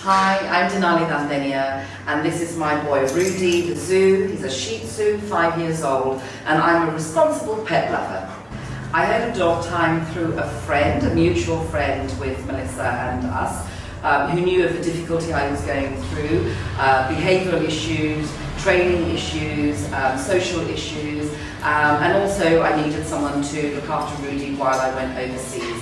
Hi, I'm Dinali, and this is my boy Rudy, the zoo. He's a Shih Tzu, 5 years old, and I'm a responsible pet lover. I heard of dog time through a friend, a mutual friend with Melissa and us, who knew of the difficulty I was going through, behavioural issues, training issues, social issues, and also I needed someone to look after Rudy while I went overseas.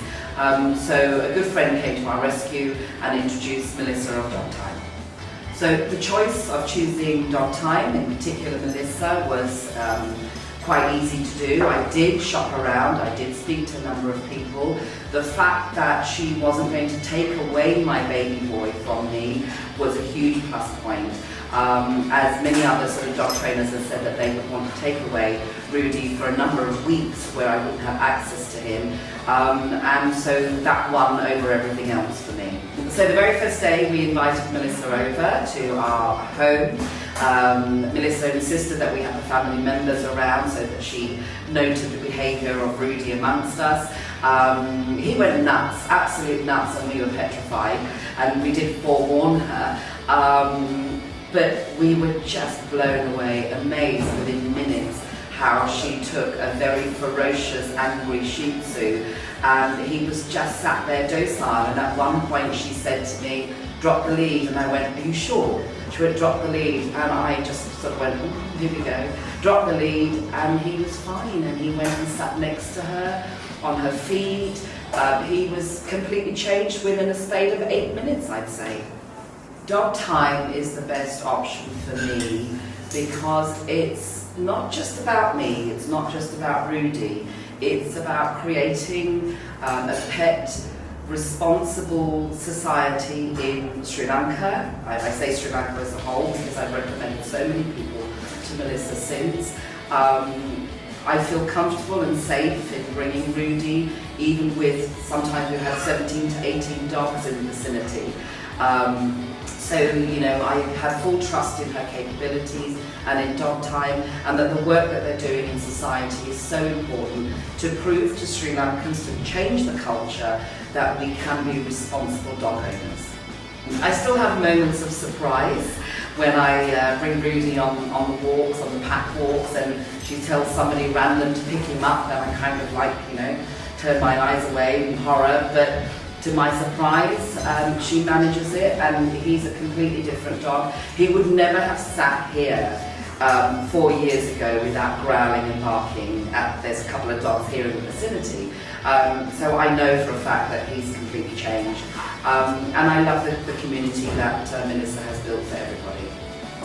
So a good friend came to our rescue and introduced Melissa of Dog Time. So the choice of choosing Dog Time, in particular Melissa, was quite easy to do. I did shop around, I did speak to a number of people. The fact that she wasn't going to take away my baby boy from me was a huge plus point. As many other sort of dog trainers have said that they would want to take away Rudy for a number of weeks where I wouldn't have access to him. And so that won over everything else for me. So the very first day we invited Melissa over to our home. Melissa insisted that we have the family members around so that she noted the behaviour of Rudy amongst us. He went nuts, absolute nuts, and we were petrified, and we did forewarn her. But we were just blown away, amazed within minutes how she took a very ferocious, angry Shih Tzu, and he was just sat there docile. And at one point she said to me, "Drop the lead," and I went, "Are you sure?" She went, "Drop the lead," and I just sort of went, "Here we go." Drop the lead, and he was fine, and he went and sat next to her on her feet. He was completely changed within a space of 8 minutes, I'd say. Dog Time is the best option for me because it's not just about me, it's not just about Rudy, it's about creating a pet responsible society in Sri Lanka. I say Sri Lanka as a whole because I've recommended so many people to Melissa since. I feel comfortable and safe in bringing Rudy, even with sometimes we've had 17 to 18 dogs in the vicinity. So, you know, I have full trust in her capabilities and in Dog Time, and that the work that they're doing in society is so important to prove to Sri Lankans, to change the culture, that we can be responsible dog owners. I still have moments of surprise when I bring Rudy on the walks, on the pack walks, and she tells somebody random to pick him up, and I kind of like, you know, turn my eyes away in horror, but to my surprise, she manages it, and he's a completely different dog. He would never have sat here 4 years ago without growling and barking. There's a couple of dogs here in the vicinity, so I know for a fact that he's completely changed. And I love the community that Melissa has built for everybody.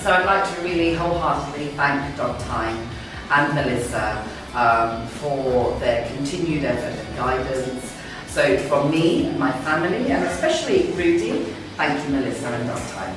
So I'd like to really wholeheartedly thank Dog Time and Melissa for their continued effort and guidance. So from me and my family, and especially Rudy, thank you Melissa and Dog Time.